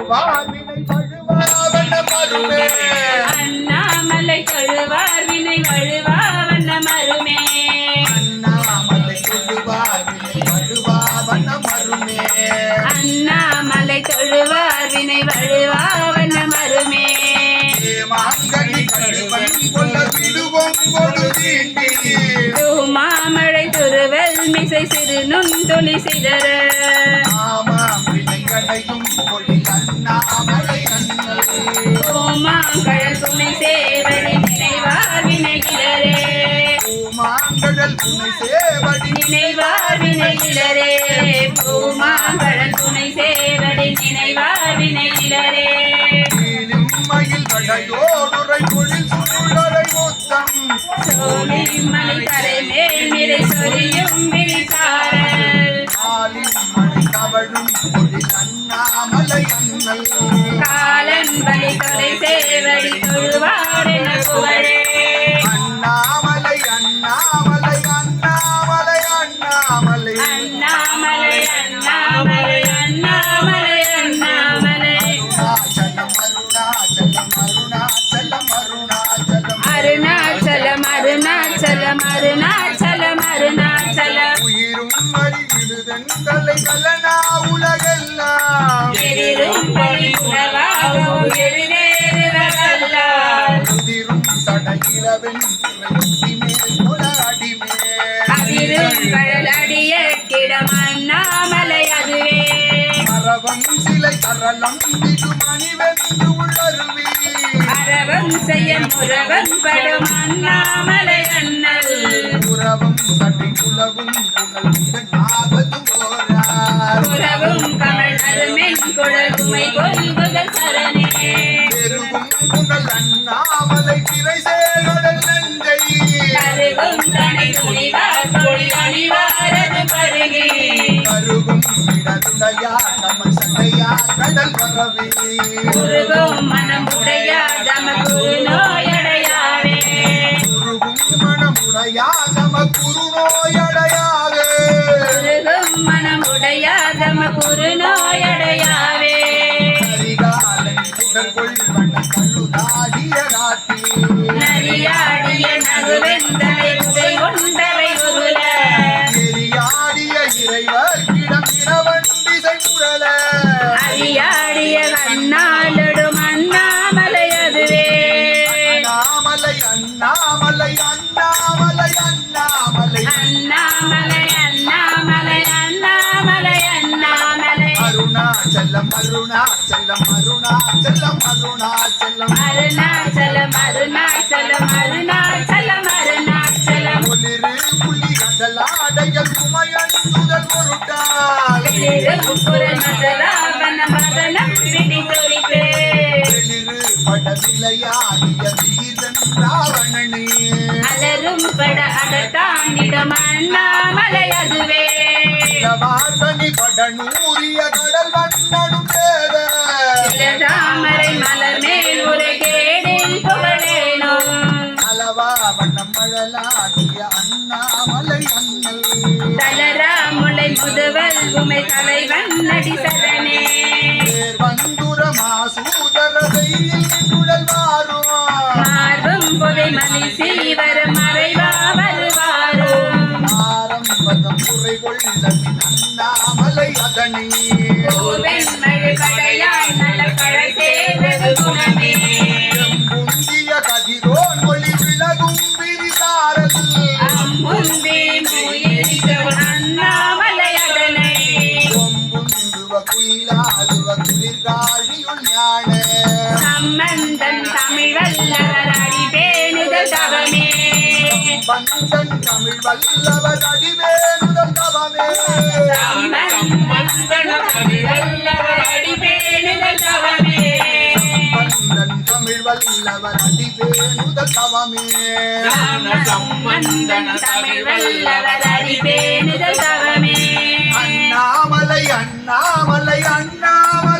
தொழுவார் வினை வழுவாவன மருமே அண்ணாமலை தொழுவார் வினை வழுவாவன மருமே அண்ணாமலை தொழுவார் வினை வழுவாவன மருமே அண்ணாமலை தொழுவார் வினை வழுவாவன மருமே மாங்கனி கடுவன் கொள்ள விடுவோம் கொடுதீண்டி மாமழை துருவல் மிசை சிறு நுண்துளி சிதற ஆமாம் வினைகளையும் கொடி அண்ணாமலை அண்ணல் பூமாங்கழல் துணை சேவடி நினைவார் வினைகிலரே பூமாங்கடல் துணை சேவடி நினைவார் வினைகிலரே பூமாங்கழல் துணை சேவடி நினைவார் வினைகிலரே மயில் வடையோடுரை பொழில் சூழலை மொத்தம் சோழி மலை கரை மேல் நிறை சொரியும் விழிசாரல் ஆலின் மணி கவழும் பொழில் அண்ணாமலை அண்ணல் காலன் பலி தொலை சேவடி தொழுவார் என புகழே அண்ணாமலை அண்ணாமலை அண்ணாமலை அண்ணாமலை அண்ணாமலை அண்ணாமலை அண்ணாமலை அண்ணாமலை அருணாச்சலம் அருணாச்சலம் அருணாச்சலம் அருணாச்சலம் அருணாச்சலம் அருணாச்சலம் உயிரும் மறிவிடுதென்றலை கலனா உலகெல்லாம் எதிரும் பலி உணவாகவும் எழுதேறுவதல்லால் உதிரும் சடையிலவென் துறையுத்தி மேல் கொல அடிமேல் அதிரும் கடல் அடிய கிடம் அண்ணாமலை அதுவே மரவம் சிலை கரலம் திடுமணி வென்று உள்ளருவி அரவம் செய்ய முறவம் படும் அண்ணாமலை அண்ணல் உறவும் சடை உலவும் புகழ் நாவது போரார் உறவும் கமல் அருமென் குழல் உமை கொள்புதல் சரணே பெருகும் புகழ் அண்ணாமலை திரை சேகடல் நஞ்சை கருகும் தனை துணிவார் தொழில் அணிவாரது பருகி கருகும் இடதுடையா கமல் சடையா கடல் வரவே குருகும் மனம் உடையா தமக்குரு நோயடையாவே குருகும் மனமுடையா நம குருநோயடையாவே குருகும் மனம் உடையா தமக்குரு நோயடையாவே கரிகாலன் சுடர் கொள்வன கழுதாடிய ராத்தி நரியாடிய நகுவெந்தலை உதை கொண்டவை உருள எரியாடிய இறைவர் கிடம் இடவண்டிசை குரல அரியாடிய கண்ணாலடும் அண்ணாமலை அதுவே அண்ணாமலை அண்ணாமலை அண்ணாமலை அண்ணாமலை அண்ணாமலை அண்ணாமலை அண்ணாமலை அண்ணாமலை அருணாச்சலம் அருணாச்சலம் அருணாச்சலம் அருணாச்சலம் அருணாச்சலம் அருணாச்சலம் அருணாச்சலம் அருணாச்சலம் ஒளிரு புலி கடலாடைகள் சுமையந்துதல் பொருட்டால் குரல் மதராவன மதனம் பிடி தொழித்து வெளிரு படவிலையாடிய வீரன் ராவணனே அலரும் பட அடத்தாண்டிடம் அண்ணாமலை அதுவே வார்கனி படனூரிய கடல் வண்ணனும் வேத தாமரை மலர் மேல் உரைகேடில் புகழேனோ அளவா வண்ணம் மழலாடிய அண்ணாமலை அண்ணல் தலரா முளை முதுவல் உமை தலைவன் நடி சரணே வந்துரமா சூதரதையில் குழல் வாரும் மார்பும் புதை மலி சீவர் மறைவா வருவாரும் ஆரம்பதம் குறை கொள்ளவின் அண்ணாமலை அதனே வெண்மழை படையாய் நல கழை சேர்ந்தது குணமே புந்திய கதிரோன் ஒளி விலகும் விரிசாரல் அம்புந்தி மூயிரிக்கும் அண்ணாமலை அதனை கொம்புந்துவ குயிலாளுவ குளிர்காழியுள் ஞான சம்பந்தன் தமிழ் வல்லவர் அடி பேணுதல் தவமே பந்தன் தமிழ் வல்லவர் அடிவேணுதல் தவமே சம்பந்தன் தமிழ் வல்லவர் அடி பேணுதல் தவமே பந்தன் தமிழ் வல்லவர் அடிவேணுதல் தவமே சம்பந்தன் தமிழ் வல்லவர் அடி பேணுதல் தவமே அண்ணாமலை அண்ணாமலை அண்ணாமலை